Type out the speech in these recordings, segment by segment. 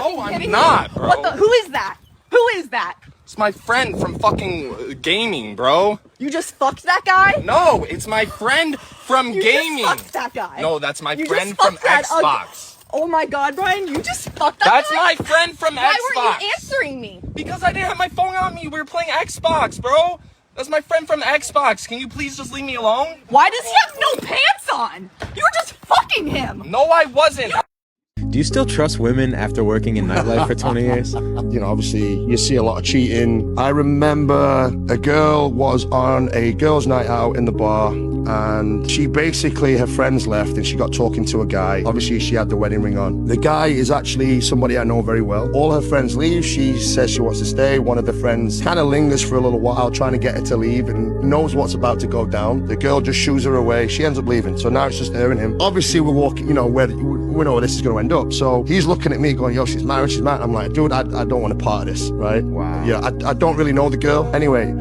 fucking kidding me? Not, bro. What the? Who is that? Who is that? It's my friend from fucking gaming, bro. You just fucked that guy? No, it's my friend from gaming. You just fucked that guy. No, that's my friend from Xbox. Oh my god, Brian, you just fucked that That's guy? my friend from Xbox. Why weren't you answering me? Because I didn't have my phone on me. We were playing Xbox, bro. That's my friend from Xbox. Can you please just leave me alone? Why does he have no pants on? You were just fucking him. No, I wasn't. Do you still trust women after working in nightlife for 20 years? You know, obviously, you see a lot of cheating. I remember a girl was on a girls' night out in the bar, and she basically, her friends left, and she got talking to a guy. Obviously, she had the wedding ring on. The guy is actually somebody I know very well. All her friends leave. She says she wants to stay. One of the friends kind of lingers for a little while, trying to get her to leave, and knows what's about to go down. The girl just shoos her away. She ends up leaving. So now it's just her and him. Obviously, we're walking, you know, we know where this is going to end up. So he's looking at me going, yo, she's married. I'm like, dude, I don't want to part of this, right? Wow. Yeah, I don't really know the girl. Anyway,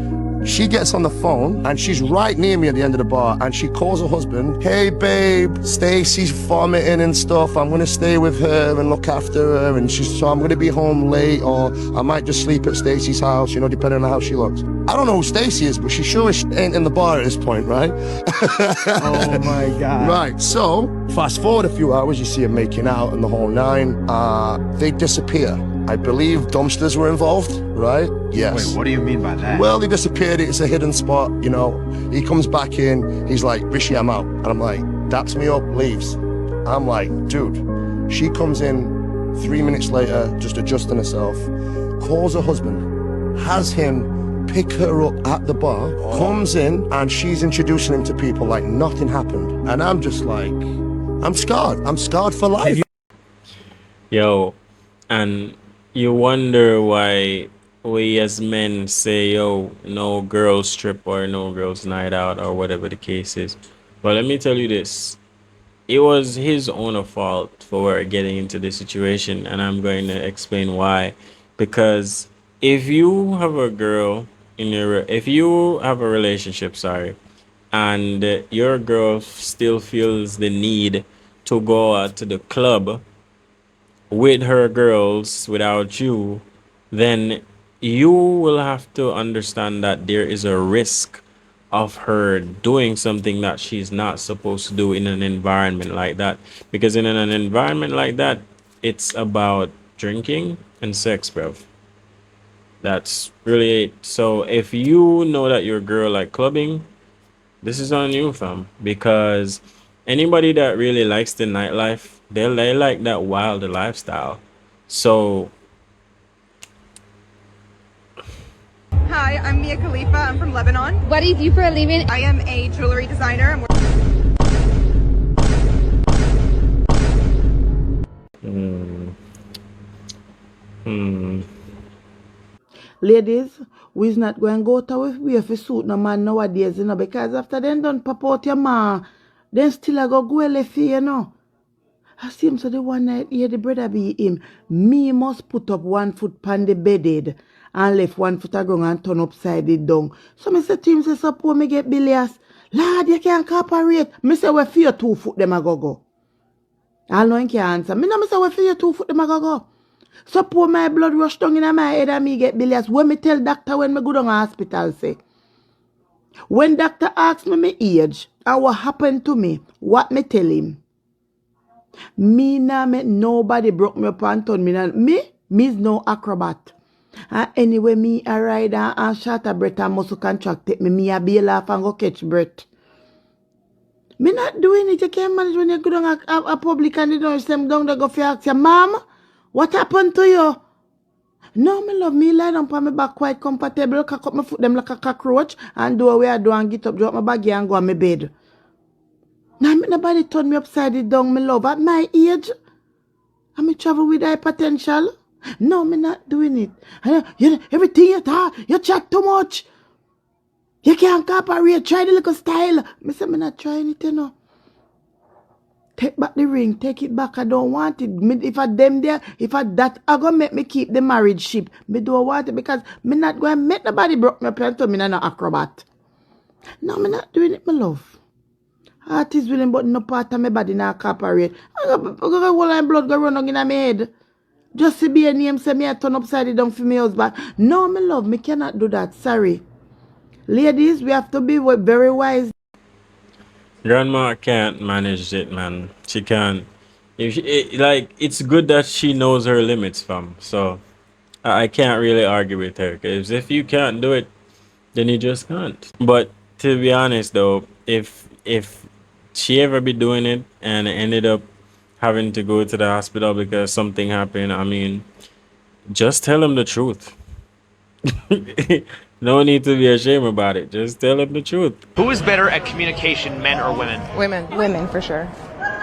she gets on the phone and she's right near me at the end of the bar, and she calls her husband, hey babe, Stacy's vomiting and stuff. I'm gonna stay with her and look after her, and so I'm gonna be home late, or I might just sleep at Stacy's house, you know, depending on how she looks. I don't know who Stacy is, but she sure ain't in the bar at this point, right? Oh my God. Right, so fast forward a few hours, you see them making out and the whole nine. They disappear. I believe dumpsters were involved, right? Yes. Wait, what do you mean by that? Well, they disappeared. It's a hidden spot, you know. He comes back in. He's like, Rishi, I'm out. And I'm like, daps me up, leaves. I'm like, dude. She comes in 3 minutes later, just adjusting herself, calls her husband, has him pick her up at the bar, comes in, and she's introducing him to people like nothing happened. And I'm just like, I'm scarred. I'm scarred for life. Yo, and you wonder why we as men say, yo, no girls trip or no girls night out or whatever the case is. But let me tell you this. It was his own fault for getting into this situation, and I'm going to explain why. Because if you have a girl if you have a relationship, and your girl still feels the need to go out to the club with her girls without you, then you will have to understand that there is a risk of her doing something that she's not supposed to do in an environment like that. Because in an environment like that, it's about drinking and sex, bruv. That's really it. So if you know that your girl like clubbing, this is on you, fam. Because anybody that really likes the nightlife, they like that wild lifestyle. So Hi, I'm Mia Khalifa. I'm from Lebanon. What do you do for a living? I am a jewelry designer. Ladies, we's not going to go to with for suit no man nowadays, you know, because after them done pop out your man, then still I go left here, you know. I see him, so the one night here, the brother be him. Me must put up 1 foot pan the bedded and left 1 foot aground and turn upside it down. So I say to him, say, suppose me get bilious. Lad, you can't cooperate. Me say, where for your 2 foot them a go. I know he can't answer. Me no me say, where for your 2 foot them a go. Suppose my blood rush down in my head and me get bilious. When me tell doctor when me go down to hospital, say. When doctor asks me my age and what happened to me, what me tell him? Me nah make nobody broke me up and turn me. Me's no acrobat. And anyway, me a rider and short a breath and muscle contract take me a bail off and go catch breath. Me not doing it. You can't manage when you go down a public and you don't send down they go for ask you, Mom, what happened to you? No, me love me lie down on my back quite comfortable, cock up my foot them like a cockroach and do what I do and get up, drop my bag and go on my bed. Now, nobody turn me upside it down, me love. At my age, I me travel with hypertension. No, me not doing it. Everything you talk, you chat too much. You can't cooperate, try the little style. Me say, me not trying it, you know. Take back the ring, take it back. I don't want it. Me, if I them there, if I that, I gonna make me keep the marriage ship. Me don't want it because me not going to make nobody broke me up and tell me I'm not acrobat. No, me not doing it, my love. Heart is willing, but no part of my body not cooperate. I got blood go run in my head. Just to be a name say me I turn upside down for me husband. No, me love, me cannot do that. Sorry. Ladies, we have to be very wise. Grandma can't manage it, man. She can't. If she, like, it's good that she knows her limits, fam. So I can't really argue with her. Because if you can't do it, then you just can't. But to be honest, though, if she ever be doing it and ended up having to go to the hospital because something happened, I mean, just tell him the truth. No need to be ashamed about it. Just tell him the truth. Who is better at communication, men or women? Women. Women, for sure.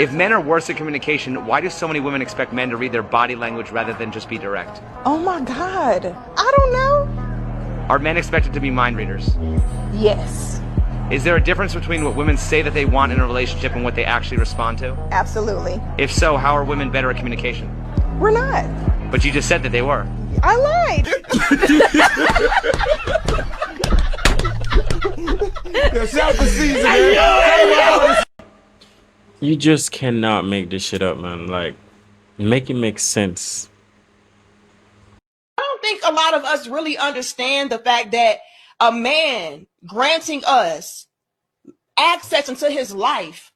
If men are worse at communication, why do so many women expect men to read their body language rather than just be direct? Oh my God. I don't know. Are men expected to be mind readers? Yes. Is there a difference between what women say that they want in a relationship and what they actually respond to? Absolutely. If so, how are women better at communication? We're not. But you just said that they were. I lied. You just cannot make this shit up, man. Like, make it make sense. I don't think a lot of us really understand the fact that a man granting us access into his life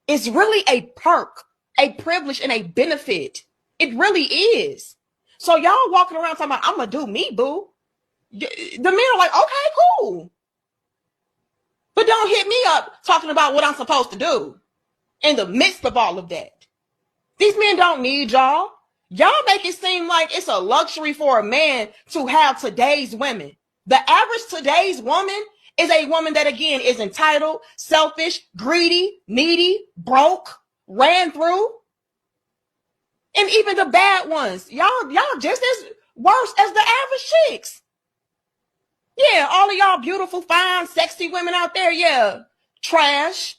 is really a perk, a privilege, and a benefit. It really is. So y'all walking around talking about, I'm gonna do me, boo. The men are like, okay, cool. But don't hit me up talking about what I'm supposed to do in the midst of all of that. These men don't need y'all. Y'all make it seem like it's a luxury for a man to have today's women. The average today's woman is a woman that, again, is entitled, selfish, greedy, needy, broke, ran through. And even the bad ones, y'all just as worse as the average chicks. Yeah, all of y'all beautiful, fine, sexy women out there, yeah, trash.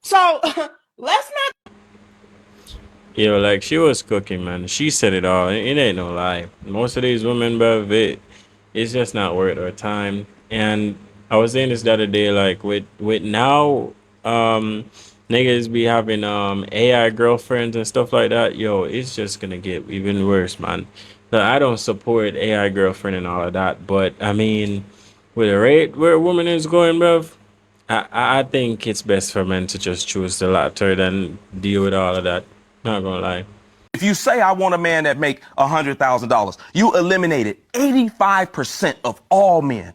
So let's not. Yo, like, she was cooking, man. She said it all. It ain't no lie. Most of these women, bruv, it's just not worth our time. And I was saying this the other day, like, with now, niggas be having AI girlfriends and stuff like that. Yo, it's just gonna get even worse, man. So I don't support AI girlfriend and all of that, but I mean, with the rate where a woman is going, bruv, I think it's best for men to just choose the latter than deal with all of that. Not gonna lie. If you say I want a man that make $100,000, you eliminated 85% of all men.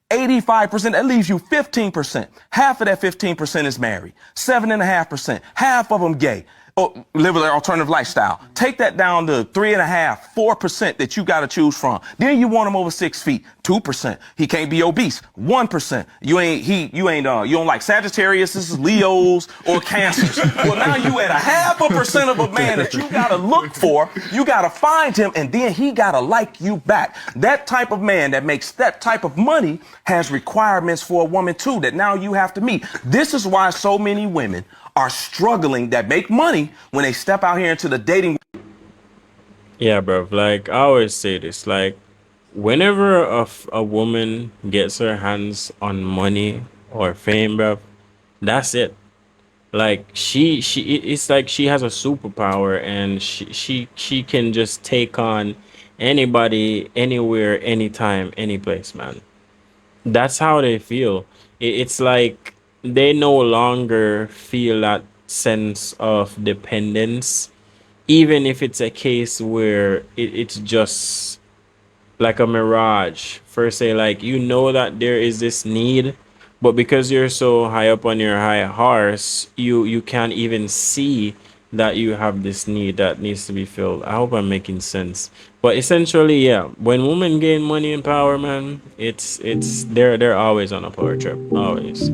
85%, that leaves you 15%. Half of that 15% is married. 7.5%. Half of them gay. Or live an alternative lifestyle. Take that down to 3.5%, 4% that you got to choose from. Then you want him over 6 feet, 2%. He can't be obese, 1%. You don't like Sagittarius, Leos, or Cancers. Well, now you at 0.5% of a man that you got to look for. You got to find him, and then he got to like you back. That type of man that makes that type of money has requirements for a woman too that now you have to meet. This is why so many women are struggling that make money when they step out here into the dating. Yeah, bro. Like, I always say this, like, whenever a woman gets her hands on money or fame, bro, that's it. Like, it's like she has a superpower, and she can just take on anybody, anywhere, anytime, any place, man. That's how they feel. It's like they no longer feel that sense of dependence, even if it's a case where it's just like a mirage. First, say, like, you know that there is this need, but because you're so high up on your high horse, you can't even see that you have this need that needs to be filled. I hope I'm making sense. But essentially, yeah, when women gain money and power, man, it's they're always on a power trip, always.